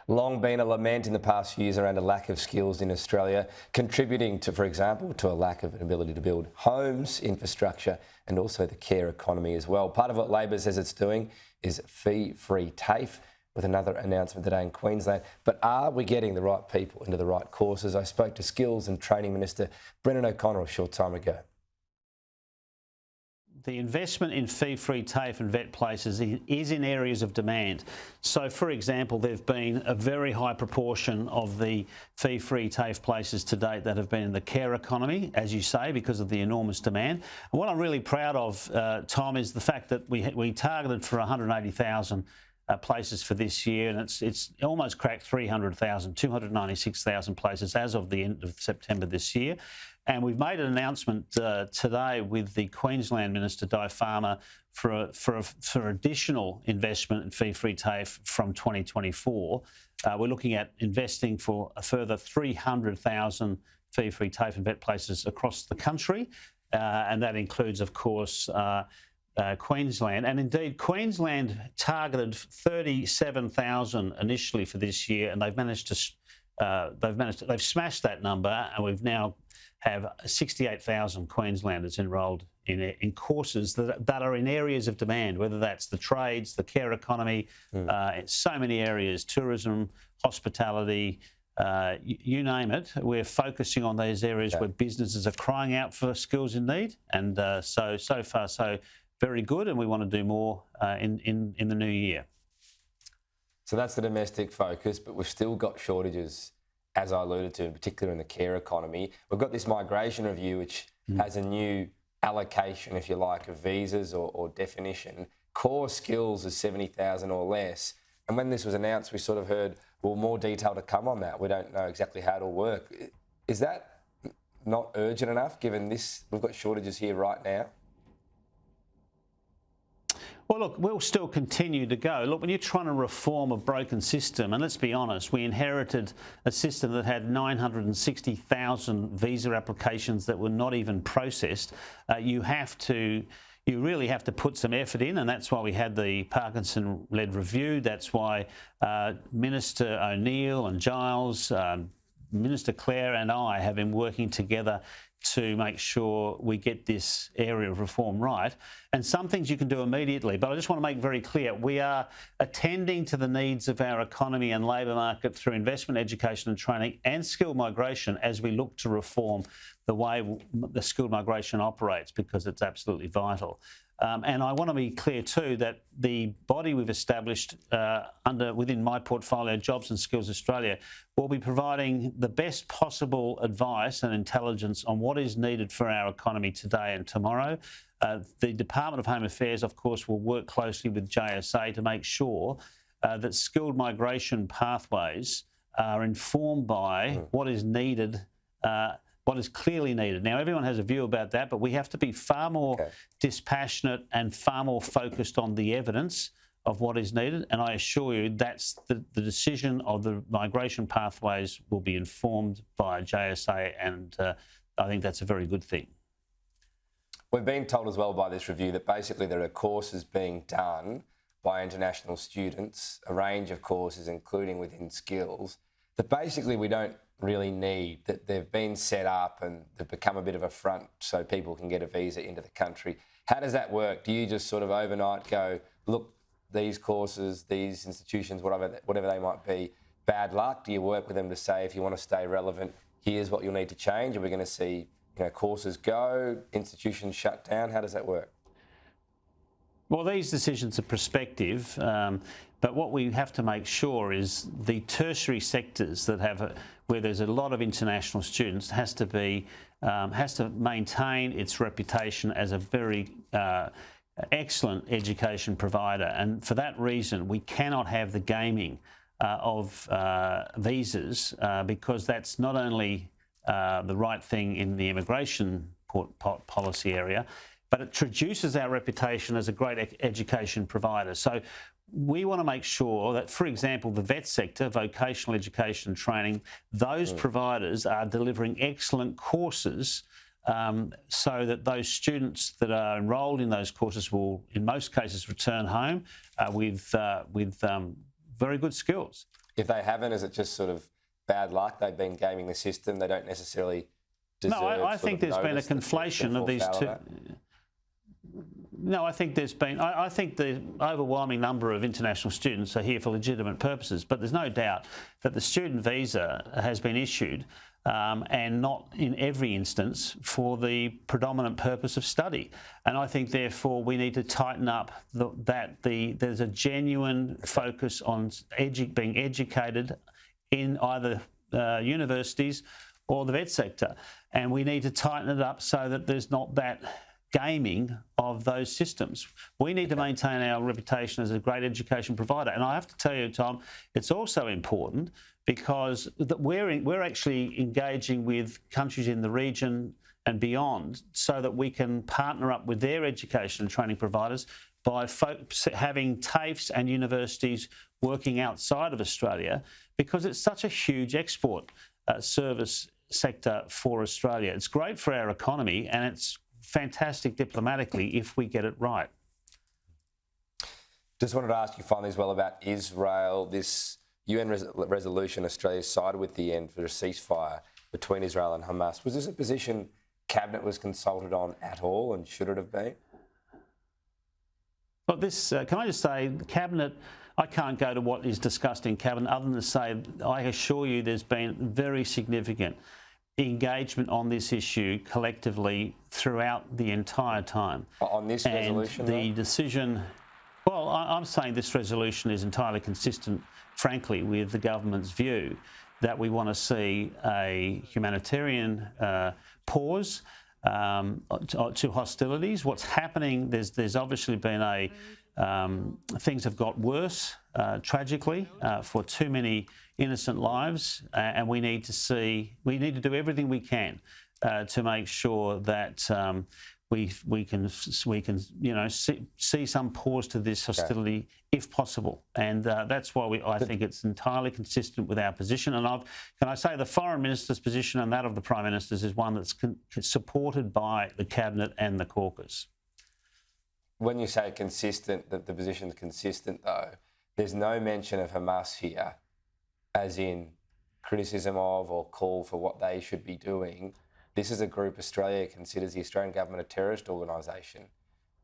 long been a lament in the past few years around a lack of skills in Australia, contributing to, for example, to a lack of an ability to build homes, infrastructure, and also the care economy as well. Part of what Labor says it's doing is fee-free TAFE, with another announcement today in Queensland. But are we getting the right people into the right courses? I spoke to Skills and Training Minister Brendan O'Connell a short time ago. The investment in fee-free TAFE and VET places is in areas of demand. So, for example, there have been a very high proportion of the fee-free TAFE places to date that have been in the care economy, as you say, because of the enormous demand. And what I'm really proud of, Tom, is the fact that we targeted for 180,000 places for this year, and it's almost cracked 300,000, 296,000 places as of the end of September this year. And we've made an announcement today with the Queensland Minister, Di Farmer, for additional investment in fee-free TAFE from 2024. We're looking at investing for a further 300,000 fee-free TAFE and VET places across the country, and that includes, of course, Queensland. And indeed, Queensland targeted 37,000 initially for this year, and they've smashed that number, and we've now have 68,000 Queenslanders enrolled in courses that are in areas of demand, whether that's the trades, the care economy, in so many areas, tourism, hospitality, you name it. We're focusing on those areas where businesses are crying out for skills in need, and so far so very good, and we want to do more in the new year. So that's the domestic focus, but we've still got shortages, as I alluded to, in particular in the care economy. We've got this migration review, which has a new allocation, if you like, of visas or definition. Core skills is 70,000 or less. And when this was announced, we sort of heard, well, more detail to come on that. We don't know exactly how it'll work. Is that not urgent enough, given this? We've got shortages here right now. Well, look, we'll still continue to go. Look, when you're trying to reform a broken system, and let's be honest, we inherited a system that had 960,000 visa applications that were not even processed. You really have to put some effort in, and that's why we had the Parkinson-led review. That's why Minister O'Neill and Giles, Minister Clare and I have been working together to make sure we get this area of reform right. And some things you can do immediately, but I just want to make very clear, we are attending to the needs of our economy and labour market through investment, education and training and skilled migration as we look to reform the way the skilled migration operates, because it's absolutely vital. And I want to be clear too that the body we've established within my portfolio, Jobs and Skills Australia, will be providing the best possible advice and intelligence on what is needed for our economy today and tomorrow. The Department of Home Affairs, of course, will work closely with JSA to make sure that skilled migration pathways are informed by what is needed, what is clearly needed. Now, everyone has a view about that, but we have to be far more dispassionate and far more focused on the evidence of what is needed. And I assure you that's the decision of the migration pathways will be informed by JSA, and I think that's a very good thing. We've been told as well by this review that basically there are courses being done by international students, a range of courses, including within skills, that basically we don't really need, that they've been set up and they've become a bit of a front so people can get a visa into the country. How does that work? Do you just sort of overnight go, look, these courses, these institutions, whatever they might be, bad luck? Do you work with them to say, if you want to stay relevant, here's what you'll need to change? Are we going to see courses go, institutions shut down? How does that work? Well, these decisions are prospective, but what we have to make sure is the tertiary sectors that have where there's a lot of international students has to maintain its reputation as a very excellent education provider, and for that reason, we cannot have the gaming of visas because that's not only the right thing in the immigration policy area, but it traduces our reputation as a great education provider. So we want to make sure that, for example, the VET sector, vocational education and training, those providers are delivering excellent courses so that those students that are enrolled in those courses will, in most cases, return home with very good skills. If they haven't, is it just sort of bad luck? They've been gaming the system. They don't necessarily deserve. No, I think there's been a notice that conflation they of these fall foul two. that? No, I think there's been. I think the overwhelming number of international students are here for legitimate purposes, but there's no doubt that the student visa has been issued, and not in every instance for the predominant purpose of study. And I think, therefore, we need to tighten up there's a genuine focus on being educated in either universities or the vet sector, and we need to tighten it up so that there's not that gaming of those systems. We need to maintain our reputation as a great education provider. And I have to tell you, Tom, it's also important because we're actually engaging with countries in the region and beyond so that we can partner up with their education and training providers by having TAFEs and universities working outside of Australia, because it's such a huge export service sector for Australia. It's great for our economy, and it's fantastic diplomatically if we get it right. Just wanted to ask you finally as well about Israel. This UN resolution Australia sided with the end for a ceasefire between Israel and Hamas. Was this a position Cabinet was consulted on at all, and should it have been? Well, can I just say, Cabinet, I can't go to what is discussed in Cabinet other than to say, I assure you there's been very significant engagement on this issue collectively throughout the entire time. On this resolution? And the decision, well, I'm saying this resolution is entirely consistent, frankly, with the government's view that we want to see a humanitarian pause to hostilities. What's happening, there's obviously been things have got worse, tragically, for too many innocent lives, and we need to do everything we can to make sure that we can see some pause to this hostility if possible, and that's why I think it's entirely consistent with our position. And can I say the Foreign Minister's position and that of the Prime Minister's is one that's supported by the Cabinet and the caucus. When you say consistent, that the position's consistent, though, there's no mention of Hamas here, as in criticism of or call for what they should be doing. This is a group Australia considers the Australian government a terrorist organisation.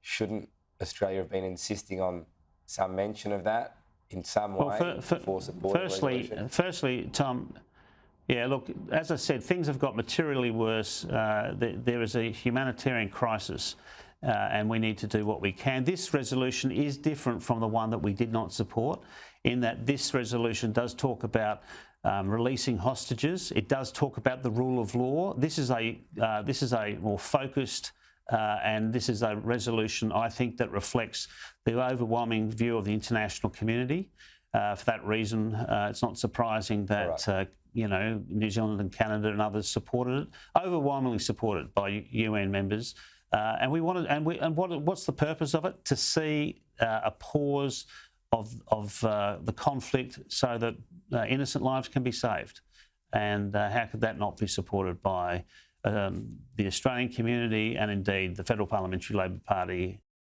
Shouldn't Australia have been insisting on some mention of that in some way before supporting the resolution? Firstly, Tom, yeah, look, as I said, things have got materially worse. There is a humanitarian crisis, and we need to do what we can. This resolution is different from the one that we did not support, in that this resolution does talk about releasing hostages. It does talk about the rule of law. This is a more focused and this is a resolution, I think, that reflects the overwhelming view of the international community. For that reason, it's not surprising that New Zealand and Canada and others supported it, overwhelmingly supported by UN members. And what's the purpose of it? To see a pause of the conflict so that innocent lives can be saved. And how could that not be supported by the Australian community and indeed the Federal Parliamentary Labor Party